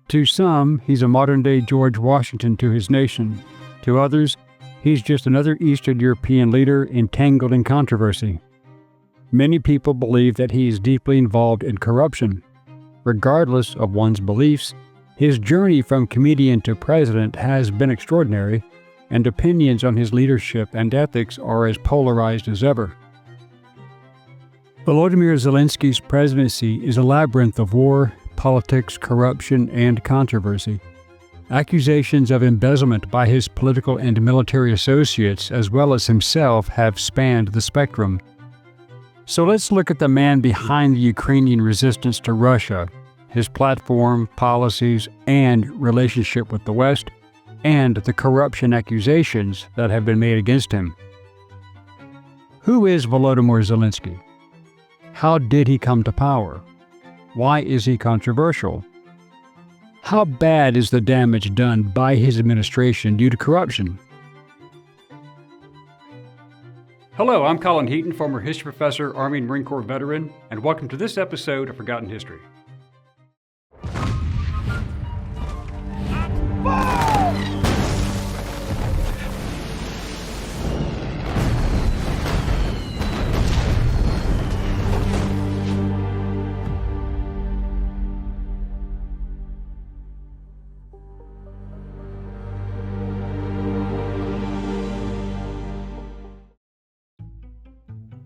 To some, he's a modern-day George Washington to his nation. To others, he's just another Eastern European leader entangled in controversy. Many people believe that he is deeply involved in corruption. Regardless of one's beliefs, his journey from comedian to president has been extraordinary, and opinions on his leadership and ethics are as polarized as ever. Volodymyr Zelensky's presidency is a labyrinth of war, politics, corruption, and controversy. Accusations of embezzlement by his political and military associates, as well as himself, have spanned the spectrum. So let's look at the man behind the Ukrainian resistance to Russia, his platform, policies, and relationship with the West, and the corruption accusations that have been made against him. Who is Volodymyr Zelenskyy? How did he come to power? Why is he controversial? How bad is the damage done by his administration due to corruption? Hello, I'm Colin Heaton, former history professor, Army and Marine Corps veteran, and welcome to this episode of Forgotten History.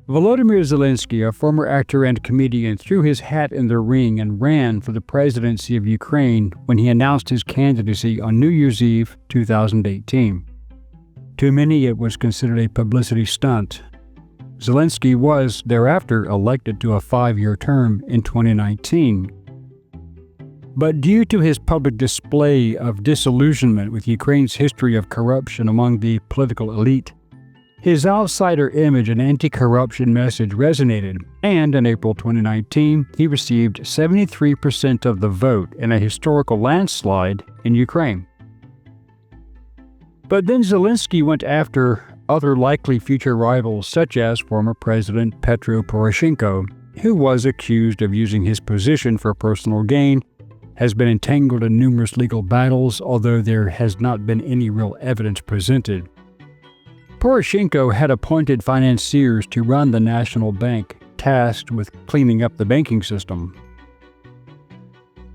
Volodymyr Zelenskyy, a former actor and comedian, threw his hat in the ring and ran for the presidency of Ukraine when he announced his candidacy on New Year's Eve 2018. To many, it was considered a publicity stunt. Zelenskyy was thereafter elected to a 5-year term in 2019. But due to his public display of disillusionment with Ukraine's history of corruption among the political elite, his outsider image and anti-corruption message resonated, and in April 2019, he received 73% of the vote in a historical landslide in Ukraine. But then Zelenskyy went after other likely future rivals, such as former President Petro Poroshenko, who was accused of using his position for personal gain, has been entangled in numerous legal battles, although there has not been any real evidence presented. Poroshenko had appointed financiers to run the national bank, tasked with cleaning up the banking system.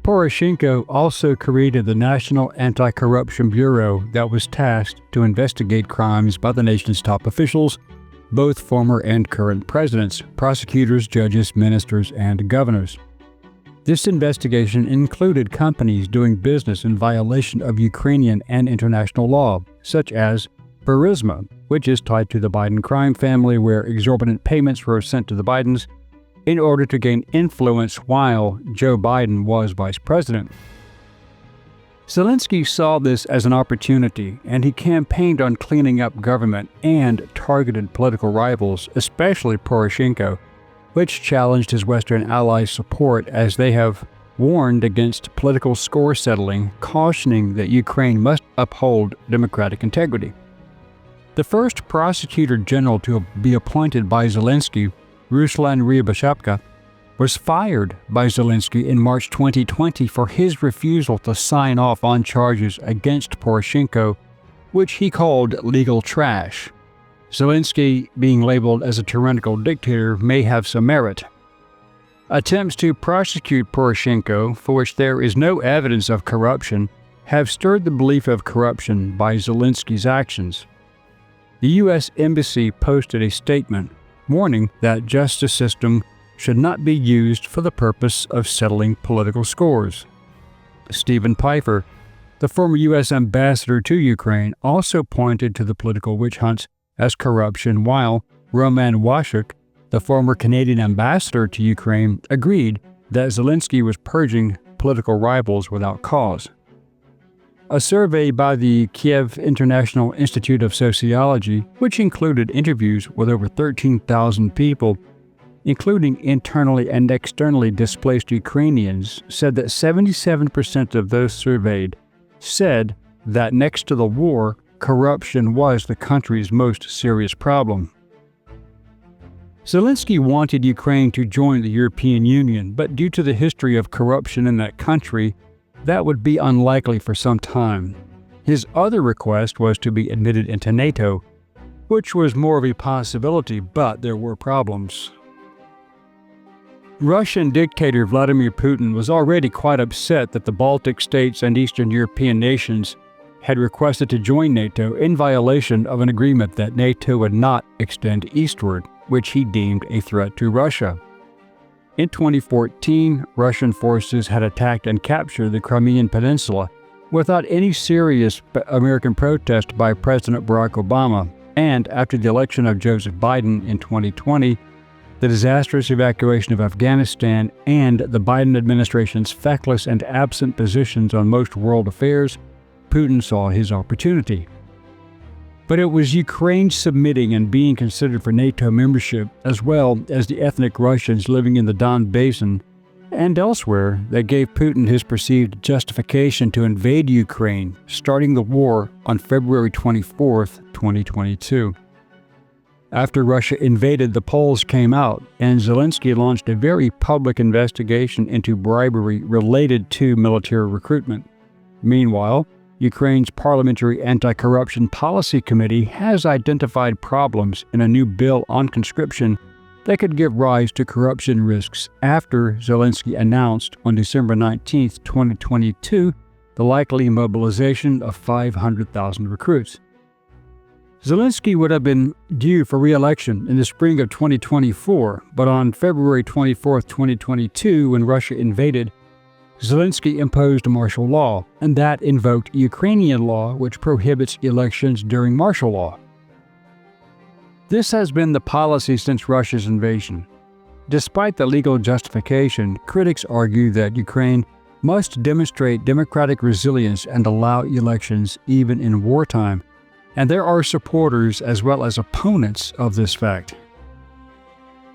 Poroshenko also created the National Anti-Corruption Bureau that was tasked to investigate crimes by the nation's top officials, both former and current presidents, prosecutors, judges, ministers, and governors. This investigation included companies doing business in violation of Ukrainian and international law, such as Burisma, which is tied to the Biden crime family, where exorbitant payments were sent to the Bidens in order to gain influence while Joe Biden was vice president. Zelenskyy saw this as an opportunity, and he campaigned on cleaning up government and targeted political rivals, especially Poroshenko, which challenged his Western allies' support as they have warned against political score settling, cautioning that Ukraine must uphold democratic integrity. The first prosecutor general to be appointed by Zelenskyy, Ruslan Ryabashapka, was fired by Zelenskyy in March 2020 for his refusal to sign off on charges against Poroshenko, which he called legal trash. Zelenskyy being labeled as a tyrannical dictator may have some merit. Attempts to prosecute Poroshenko, for which there is no evidence of corruption, have stirred the belief of corruption by Zelenskyy's actions. The U.S. Embassy posted a statement warning that justice system should not be used for the purpose of settling political scores. Stephen Pfeiffer, the former U.S. ambassador to Ukraine, also pointed to the political witch hunts as corruption, while Roman Waszak, the former Canadian ambassador to Ukraine, agreed that Zelenskyy was purging political rivals without cause. A survey by the Kiev International Institute of Sociology, which included interviews with over 13,000 people, including internally and externally displaced Ukrainians, said that 77% of those surveyed said that next to the war, corruption was the country's most serious problem. Zelenskyy wanted Ukraine to join the European Union, but due to the history of corruption in that country, that would be unlikely for some time. His other request was to be admitted into NATO, which was more of a possibility, but there were problems. Russian dictator Vladimir Putin was already quite upset that the Baltic states and Eastern European nations had requested to join NATO in violation of an agreement that NATO would not extend eastward, which he deemed a threat to Russia. In 2014, Russian forces had attacked and captured the Crimean Peninsula without any serious American protest by President Barack Obama, and after the election of Joseph Biden in 2020, the disastrous evacuation of Afghanistan, and the Biden administration's feckless and absent positions on most world affairs, Putin saw his opportunity. But it was Ukraine submitting and being considered for NATO membership, as well as the ethnic Russians living in the Don Basin and elsewhere, that gave Putin his perceived justification to invade Ukraine, starting the war on February 24, 2022. After Russia invaded, the polls came out, and Zelenskyy launched a very public investigation into bribery related to military recruitment. Meanwhile, Ukraine's Parliamentary Anti-Corruption Policy Committee has identified problems in a new bill on conscription that could give rise to corruption risks after Zelenskyy announced on December 19, 2022, the likely mobilization of 500,000 recruits. Zelenskyy would have been due for re-election in the spring of 2024, but on February 24, 2022, when Russia invaded, Zelenskyy imposed martial law, and that invoked Ukrainian law, which prohibits elections during martial law. This has been the policy since Russia's invasion. Despite the legal justification, critics argue that Ukraine must demonstrate democratic resilience and allow elections even in wartime, and there are supporters as well as opponents of this fact.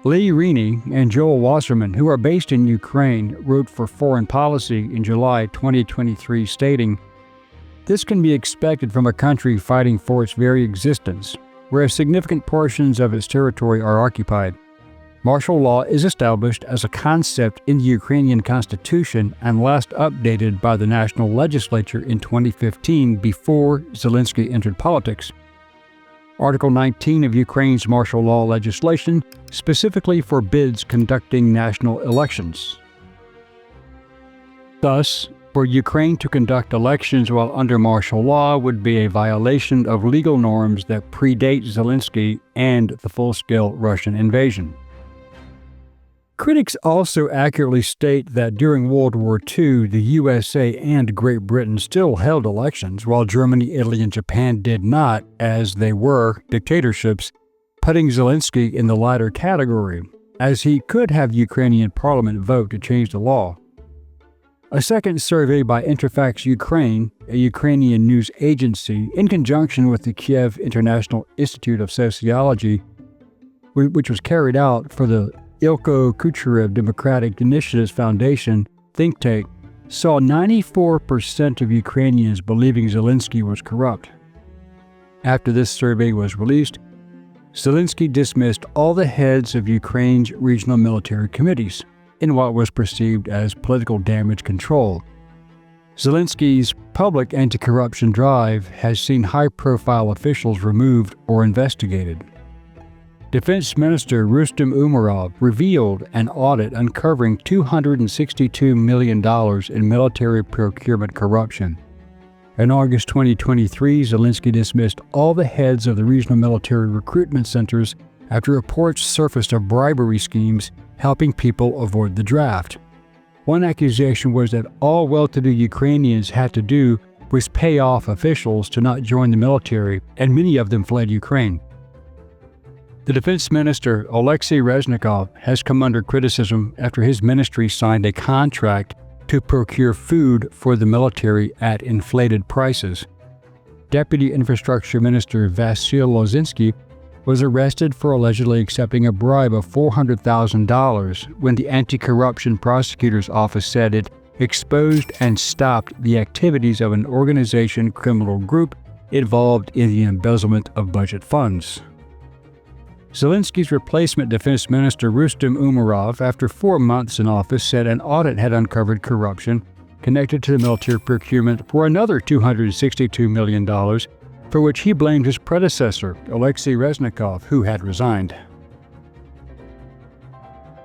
Lee Rini and Joel Wasserman, who are based in Ukraine, wrote for Foreign Policy in July 2023, stating, "This can be expected from a country fighting for its very existence, where significant portions of its territory are occupied. Martial law is established as a concept in the Ukrainian constitution and last updated by the national legislature in 2015 before Zelenskyy entered politics. Article 19 of Ukraine's martial law legislation specifically forbids conducting national elections. Thus, for Ukraine to conduct elections while under martial law would be a violation of legal norms that predate Zelenskyy and the full-scale Russian invasion." Critics also accurately state that during World War II, the USA and Great Britain still held elections, while Germany, Italy, and Japan did not, as they were dictatorships, putting Zelenskyy in the latter category, as he could have Ukrainian parliament vote to change the law. A second survey by Interfax Ukraine, a Ukrainian news agency, in conjunction with the Kiev International Institute of Sociology, which was carried out for the Ilko Kucherev Democratic Initiatives Foundation think tank, saw 94% of Ukrainians believing Zelenskyy was corrupt. After this survey was released, Zelenskyy dismissed all the heads of Ukraine's regional military committees in what was perceived as political damage control. Zelenskyy's public anti-corruption drive has seen high-profile officials removed or investigated. Defense Minister Rustem Umerov revealed an audit uncovering $262 million in military procurement corruption. In August 2023, Zelenskyy dismissed all the heads of the regional military recruitment centers after reports surfaced of bribery schemes helping people avoid the draft. One accusation was that all well-to-do Ukrainians had to do was pay off officials to not join the military, and many of them fled Ukraine. The defense minister, Alexei Reznikov, has come under criticism after his ministry signed a contract to procure food for the military at inflated prices. Deputy Infrastructure Minister Vasyl Lozinskiy was arrested for allegedly accepting a bribe of $400,000 when the Anti-Corruption Prosecutor's Office said it exposed and stopped the activities of an organization criminal group involved in the embezzlement of budget funds. Zelenskyy's replacement defense minister Rustem Umerov, after 4 months in office, said an audit had uncovered corruption connected to the military procurement for another $262 million, for which he blamed his predecessor, Alexei Reznikov, who had resigned.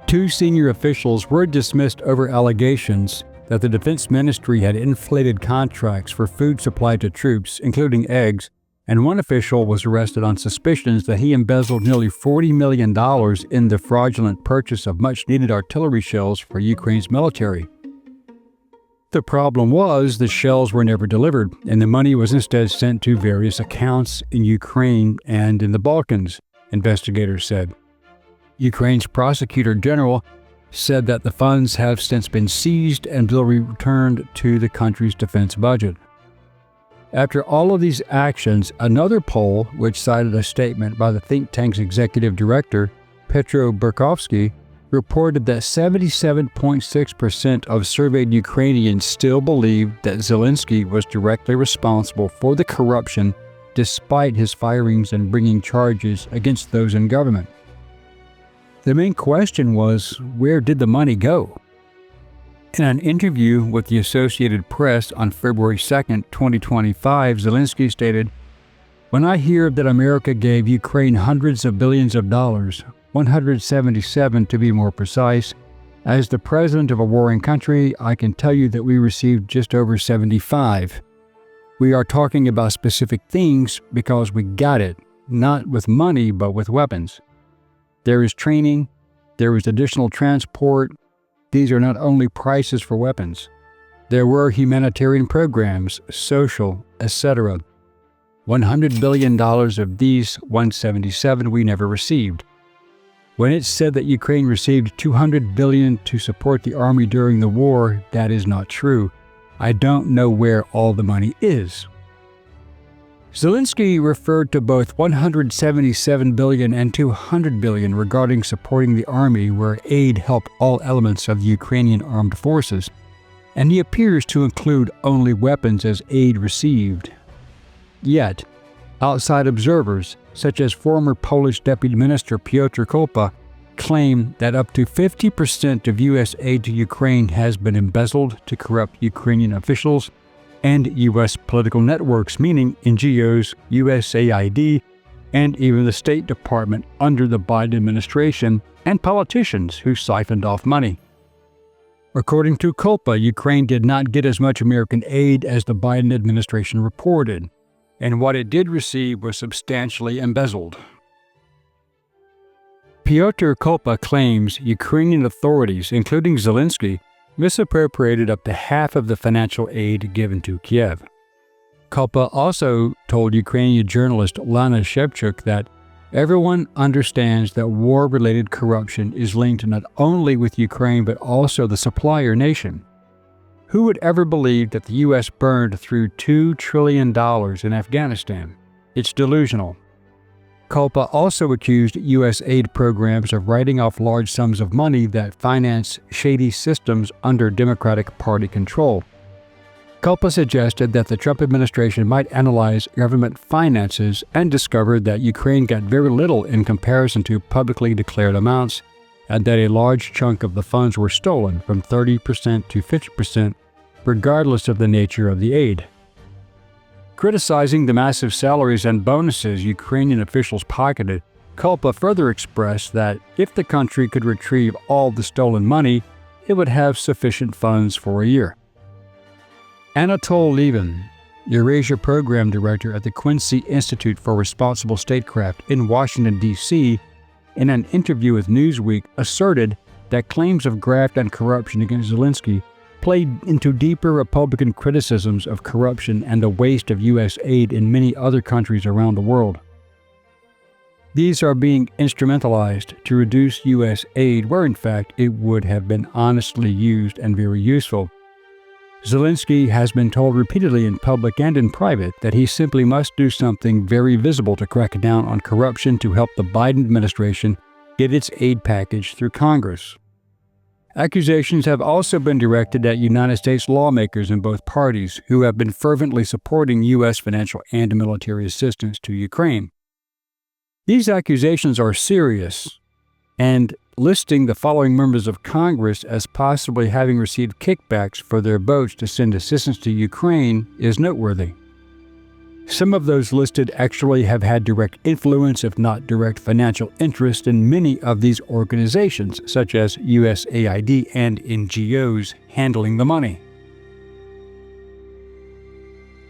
2 senior officials were dismissed over allegations that the Defense Ministry had inflated contracts for food supply to troops, including eggs, and one official was arrested on suspicions that he embezzled nearly $40 million in the fraudulent purchase of much-needed artillery shells for Ukraine's military. The problem was the shells were never delivered, and the money was instead sent to various accounts in Ukraine and in the Balkans, investigators said. Ukraine's prosecutor general said that the funds have since been seized and will be returned to the country's defense budget. After all of these actions, another poll, which cited a statement by the think tank's executive director, Petro Burkovsky, reported that 77.6% of surveyed Ukrainians still believed that Zelenskyy was directly responsible for the corruption despite his firings and bringing charges against those in government. The main question was, where did the money go? In an interview with the Associated Press on February 2, 2025, Zelenskyy stated, "When I hear that America gave Ukraine hundreds of billions of dollars, 177 to be more precise, as the president of a warring country, I can tell you that we received just over 75. We are talking about specific things because we got it, not with money but with weapons. There is training, there is additional transport. These are not only prices for weapons. There were humanitarian programs, social, etc. $100 billion of these 177 we never received. When it's said that Ukraine received $200 billion to support the army during the war, that is not true. I don't know where all the money is." Zelenskyy referred to both $177 billion and $200 billion regarding supporting the army, where aid helped all elements of the Ukrainian armed forces, and he appears to include only weapons as aid received. Yet, outside observers, such as former Polish Deputy Minister Piotr Kolpa, claim that up to 50% of U.S. aid to Ukraine has been embezzled to corrupt Ukrainian officials and U.S. political networks, meaning NGOs, USAID, and even the State Department under the Biden administration, and politicians who siphoned off money. According to Kolpa, Ukraine did not get as much American aid as the Biden administration reported, and what it did receive was substantially embezzled. Piotr Kolpa claims Ukrainian authorities, including Zelenskyy, misappropriated up to half of the financial aid given to Kiev. Kolpa also told Ukrainian journalist Lana Shevchuk that everyone understands that war-related corruption is linked not only with Ukraine but also the supplier nation. Who would ever believe that the U.S. burned through $2 trillion in Afghanistan? It's delusional. Kolpa also accused U.S. aid programs of writing off large sums of money that finance shady systems under Democratic Party control. Kolpa suggested that the Trump administration might analyze government finances and discovered that Ukraine got very little in comparison to publicly declared amounts, and that a large chunk of the funds were stolen from 30% to 50%, regardless of the nature of the aid. Criticizing the massive salaries and bonuses Ukrainian officials pocketed, Kolpa further expressed that if the country could retrieve all the stolen money, it would have sufficient funds for a year. Anatol Levin, Eurasia Program Director at the Quincy Institute for Responsible Statecraft in Washington, D.C., in an interview with Newsweek, asserted that claims of graft and corruption against Zelenskyy played into deeper Republican criticisms of corruption and the waste of U.S. aid in many other countries around the world. These are being instrumentalized to reduce U.S. aid where in fact it would have been honestly used and very useful. Zelenskyy has been told repeatedly in public and in private that he simply must do something very visible to crack down on corruption to help the Biden administration get its aid package through Congress. Accusations have also been directed at United States lawmakers in both parties who have been fervently supporting U.S. financial and military assistance to Ukraine. These accusations are serious, and listing the following members of Congress as possibly having received kickbacks for their votes to send assistance to Ukraine is noteworthy. Some of those listed actually have had direct influence, if not direct financial interest, in many of these organizations, such as USAID and NGOs handling the money.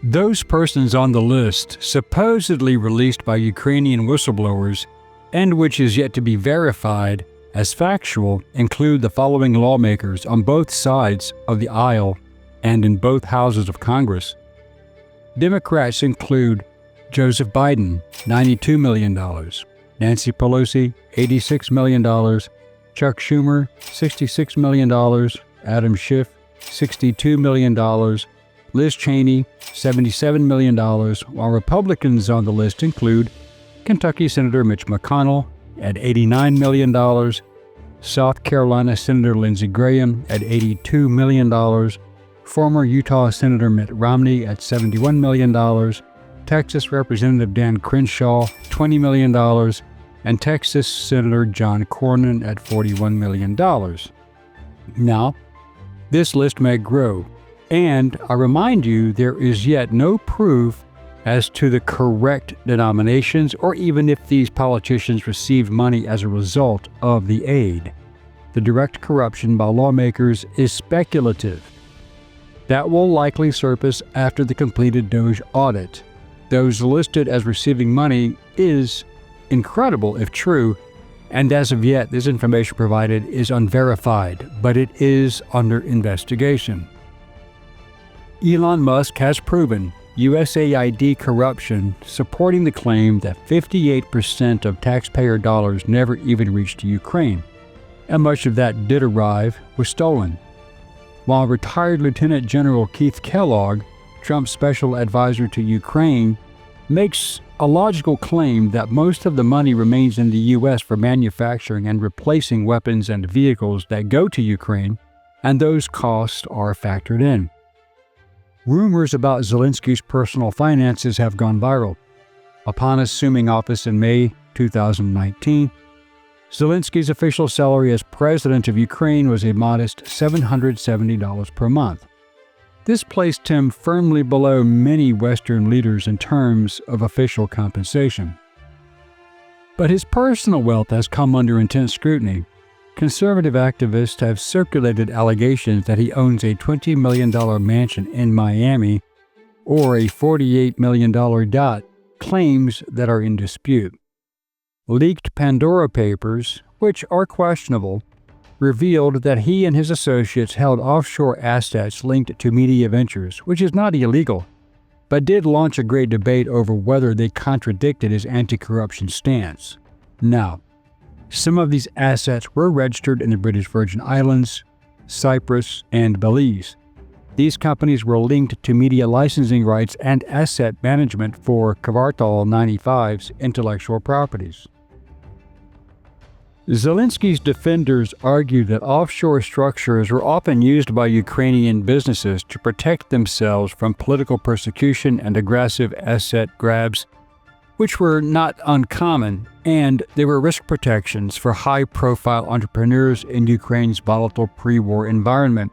Those persons on the list, supposedly released by Ukrainian whistleblowers, and which is yet to be verified as factual, include the following lawmakers on both sides of the aisle and in both houses of Congress. Democrats include Joseph Biden, $92 million, Nancy Pelosi, $86 million, Chuck Schumer, $66 million, Adam Schiff, $62 million, Liz Cheney, $77 million, while Republicans on the list include Kentucky Senator Mitch McConnell at $89 million, South Carolina Senator Lindsey Graham at $82 million, former Utah Senator Mitt Romney at $71 million, Texas Representative Dan Crenshaw, $20 million, and Texas Senator John Cornyn at $41 million. Now, this list may grow, and I remind you there is yet no proof as to the correct denominations or even if these politicians received money as a result of the aid. The direct corruption by lawmakers is speculative. That will likely surface after the completed DOJ audit. Those listed as receiving money is incredible if true, and as of yet, this information provided is unverified, but it is under investigation. Elon Musk has proven USAID corruption, supporting the claim that 58% of taxpayer dollars never even reached Ukraine, and much of that did arrive was stolen. While retired Lieutenant General Keith Kellogg, Trump's special advisor to Ukraine, makes a logical claim that most of the money remains in the U.S. for manufacturing and replacing weapons and vehicles that go to Ukraine, and those costs are factored in. Rumors about Zelensky's personal finances have gone viral. Upon assuming office in May 2019, Zelensky's official salary as president of Ukraine was a modest $770 per month. This placed him firmly below many Western leaders in terms of official compensation. But his personal wealth has come under intense scrutiny. Conservative activists have circulated allegations that he owns a $20 million mansion in Miami or a $48 million yacht, claims that are in dispute. Leaked Pandora papers, which are questionable, revealed that he and his associates held offshore assets linked to media ventures, which is not illegal, but did launch a great debate over whether they contradicted his anti-corruption stance. Now, some of these assets were registered in the British Virgin Islands, Cyprus, and Belize. These companies were linked to media licensing rights and asset management for Kvartal 95's intellectual properties. Zelensky's defenders argue that offshore structures were often used by Ukrainian businesses to protect themselves from political persecution and aggressive asset grabs, which were not uncommon, and they were risk protections for high-profile entrepreneurs in Ukraine's volatile pre-war environment.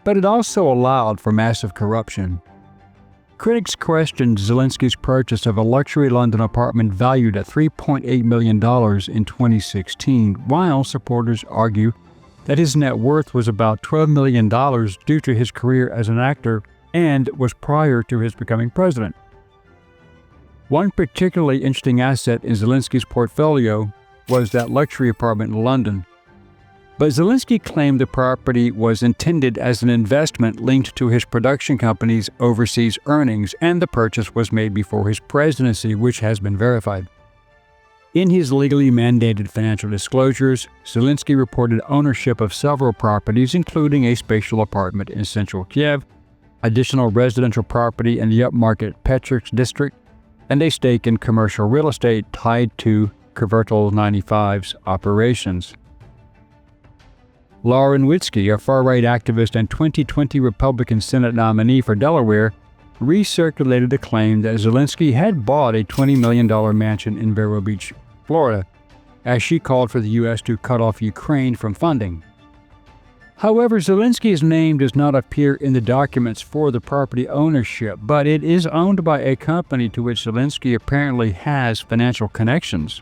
But it also allowed for massive corruption. Critics questioned Zelensky's purchase of a luxury London apartment valued at $3.8 million in 2016, while supporters argue that his net worth was about $12 million due to his career as an actor and was prior to his becoming president. One particularly interesting asset in Zelensky's portfolio was that luxury apartment in London. But Zelensky claimed the property was intended as an investment linked to his production company's overseas earnings, and the purchase was made before his presidency, which has been verified. In his legally mandated financial disclosures, Zelensky reported ownership of several properties, including a spatial apartment in central Kiev, additional residential property in the upmarket Petrix district, and a stake in commercial real estate tied to Kvartal 95's operations. Lauren Witzke, a far-right activist and 2020 Republican Senate nominee for Delaware, recirculated the claim that Zelensky had bought a $20 million mansion in Vero Beach, Florida, as she called for the U.S. to cut off Ukraine from funding. However, Zelensky's name does not appear in the documents for the property ownership, but it is owned by a company to which Zelenskyy apparently has financial connections.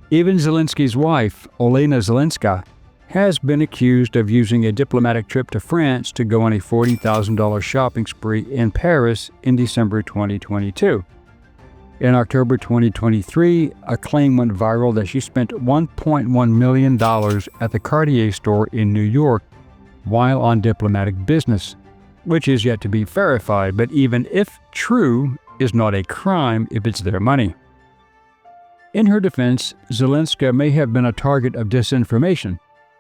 Even Zelensky's wife, Olena Zelenskya, has been accused of using a diplomatic trip to France to go on a $40,000 shopping spree in Paris in December 2022. In October 2023, a claim went viral that she spent $1.1 million at the Cartier store in New York while on diplomatic business, which is yet to be verified, but even if true, is not a crime if it's their money. In her defense, Zelenskyy may have been a target of disinformation,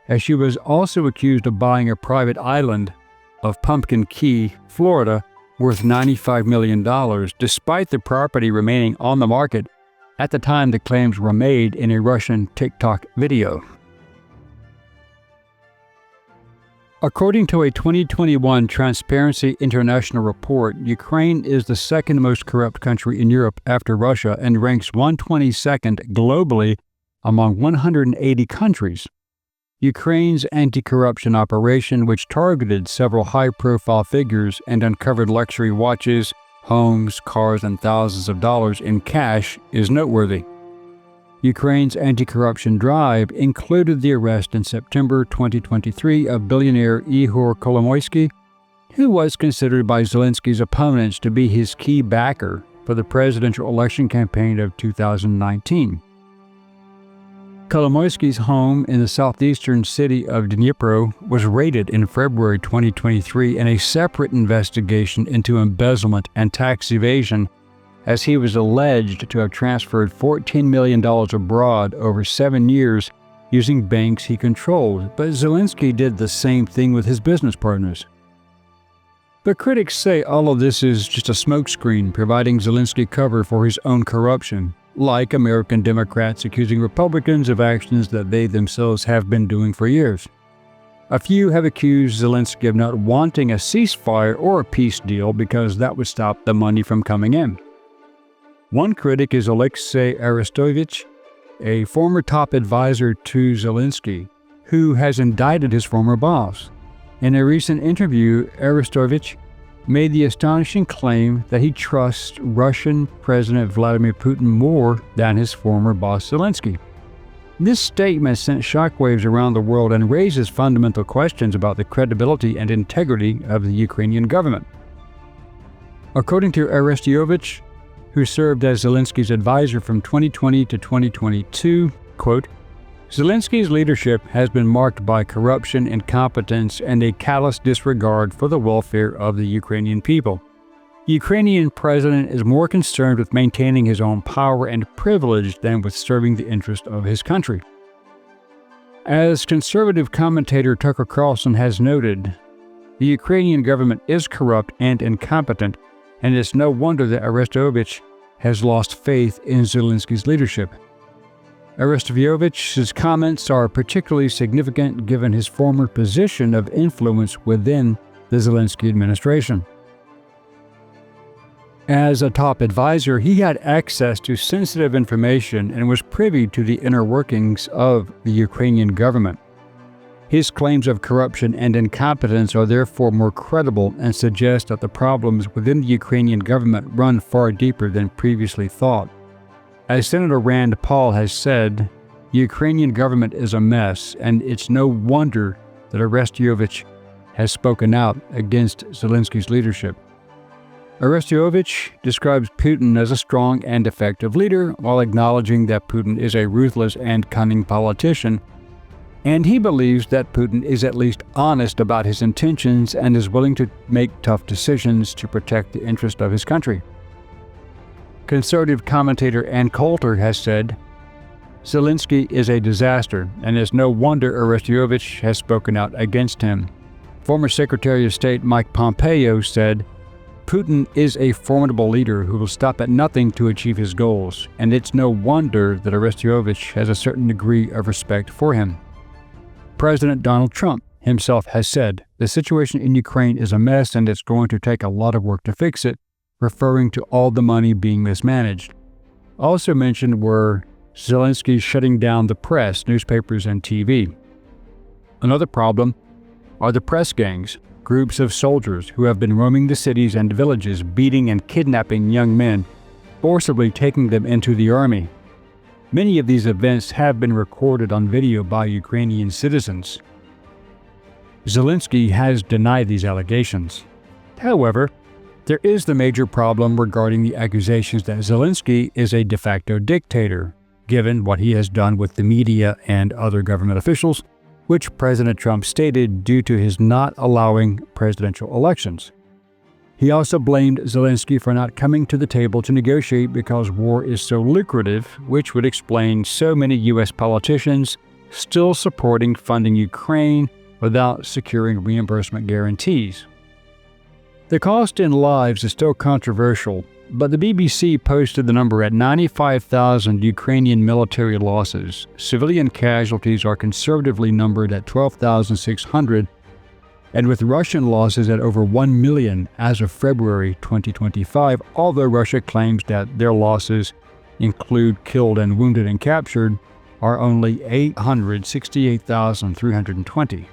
as she was also accused of buying a private island of Pumpkin Key, Florida, worth $95 million, despite the property remaining on the market at the time the claims were made in a Russian TikTok video. According to a 2021 Transparency International report, Ukraine is the second most corrupt country in Europe after Russia and ranks 122nd globally among 180 countries. Ukraine's anti-corruption operation, which targeted several high-profile figures and uncovered luxury watches, homes, cars, and thousands of dollars in cash, is noteworthy. Ukraine's anti-corruption drive included the arrest in September 2023 of billionaire Ihor Kolomoisky, who was considered by Zelensky's opponents to be his key backer for the presidential election campaign of 2019. Kolomoisky's home in the southeastern city of Dnipro was raided in February 2023 in a separate investigation into embezzlement and tax evasion, as he was alleged to have transferred $14 million abroad over 7 years using banks he controlled, but Zelenskyy did the same thing with his business partners. But critics say all of this is just a smokescreen providing Zelenskyy cover for his own corruption, like American Democrats accusing Republicans of actions that they themselves have been doing for years. A few have accused Zelenskyy of not wanting a ceasefire or a peace deal because that would stop the money from coming in. One critic is Alexei Arestovich, a former top advisor to Zelenskyy, who has indicted his former boss. In a recent interview, Arestovich made the astonishing claim that he trusts Russian President Vladimir Putin more than his former boss Zelenskyy. This statement sent shockwaves around the world and raises fundamental questions about the credibility and integrity of the Ukrainian government. According to Arestovich, who served as Zelenskyy's advisor from 2020 to 2022, quote, Zelenskyy's leadership has been marked by corruption, incompetence, and a callous disregard for the welfare of the Ukrainian people. The Ukrainian president is more concerned with maintaining his own power and privilege than with serving the interest of his country. As conservative commentator Tucker Carlson has noted, the Ukrainian government is corrupt and incompetent, and it's no wonder that Arestovich has lost faith in Zelenskyy's leadership. Arestovich's comments are particularly significant given his former position of influence within the Zelenskyy administration. As a top advisor, he had access to sensitive information and was privy to the inner workings of the Ukrainian government. His claims of corruption and incompetence are therefore more credible and suggest that the problems within the Ukrainian government run far deeper than previously thought. As Senator Rand Paul has said, the Ukrainian government is a mess, and it's no wonder that Arestovich has spoken out against Zelenskyy's leadership. Arestovich describes Putin as a strong and effective leader, while acknowledging that Putin is a ruthless and cunning politician, and he believes that Putin is at least honest about his intentions and is willing to make tough decisions to protect the interest of his country. Conservative commentator Ann Coulter has said, Zelenskyy is a disaster, and it's no wonder Arestovich has spoken out against him. Former Secretary of State Mike Pompeo said, Putin is a formidable leader who will stop at nothing to achieve his goals, and it's no wonder that Arestovich has a certain degree of respect for him. President Donald Trump himself has said, the situation in Ukraine is a mess and it's going to take a lot of work to fix it, referring to all the money being mismanaged. Also mentioned were Zelensky's shutting down the press, newspapers, and TV. Another problem are the press gangs, groups of soldiers who have been roaming the cities and villages, beating and kidnapping young men, forcibly taking them into the army. Many of these events have been recorded on video by Ukrainian citizens. Zelenskyy has denied these allegations. However, there is the major problem regarding the accusations that Zelenskyy is a de facto dictator, given what he has done with the media and other government officials, which President Trump stated due to his not allowing presidential elections. He also blamed Zelenskyy for not coming to the table to negotiate because war is so lucrative, which would explain so many U.S. politicians still supporting funding Ukraine without securing reimbursement guarantees. The cost in lives is still controversial, but the BBC posted the number at 95,000 Ukrainian military losses. Civilian casualties are conservatively numbered at 12,600, and with Russian losses at over 1 million as of February 2025, although Russia claims that their losses include killed and wounded and captured, are only 868,320.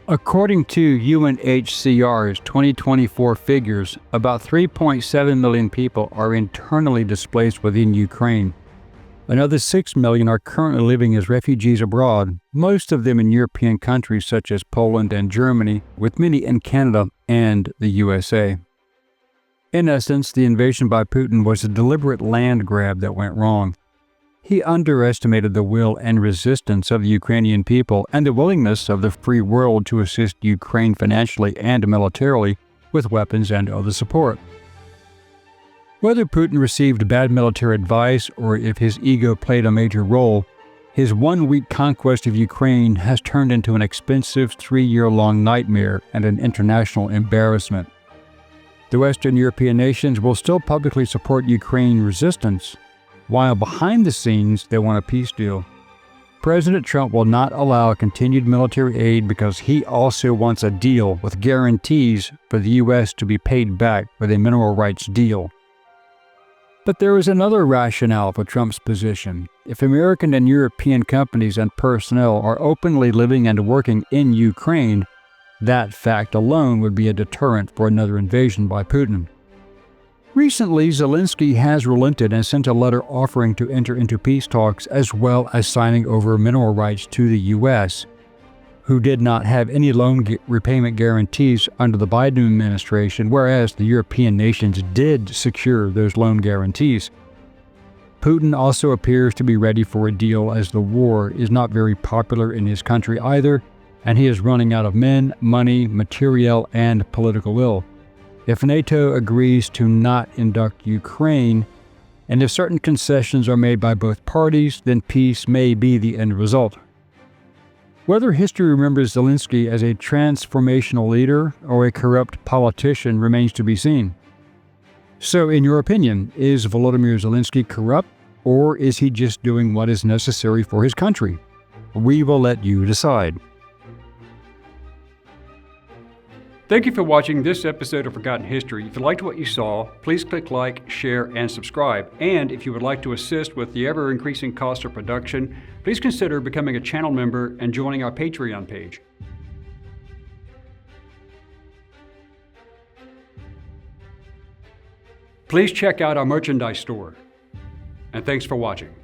According to UNHCR's 2024 figures, about 3.7 million people are internally displaced within Ukraine. Another 6 million are currently living as refugees abroad, most of them in European countries such as Poland and Germany, with many in Canada and the USA. In essence, the invasion by Putin was a deliberate land grab that went wrong. He underestimated the will and resistance of the Ukrainian people and the willingness of the free world to assist Ukraine financially and militarily with weapons and other support. Whether Putin received bad military advice or if his ego played a major role, his one-week conquest of Ukraine has turned into an expensive 3-year-long nightmare and an international embarrassment. The Western European nations will still publicly support Ukraine resistance, while behind the scenes they want a peace deal. President Trump will not allow continued military aid because he also wants a deal with guarantees for the U.S. to be paid back with a mineral rights deal. But there is another rationale for Trump's position. If American and European companies and personnel are openly living and working in Ukraine, that fact alone would be a deterrent for another invasion by Putin. Recently, Zelenskyy has relented and sent a letter offering to enter into peace talks as well as signing over mineral rights to the U.S., who did not have any loan repayment guarantees under the Biden administration, whereas the European nations did secure those loan guarantees. Putin also appears to be ready for a deal as the war is not very popular in his country either, and he is running out of men, money, materiel, and political will. If NATO agrees to not induct Ukraine, and if certain concessions are made by both parties, then peace may be the end result. Whether history remembers Zelenskyy as a transformational leader or a corrupt politician remains to be seen. So, in your opinion, is Volodymyr Zelenskyy corrupt, or is he just doing what is necessary for his country? We will let you decide. Thank you for watching this episode of Forgotten History. If you liked what you saw, please click like, share, and subscribe. And if you would like to assist with the ever-increasing cost of production, please consider becoming a channel member and joining our Patreon page. Please check out our merchandise store. And thanks for watching.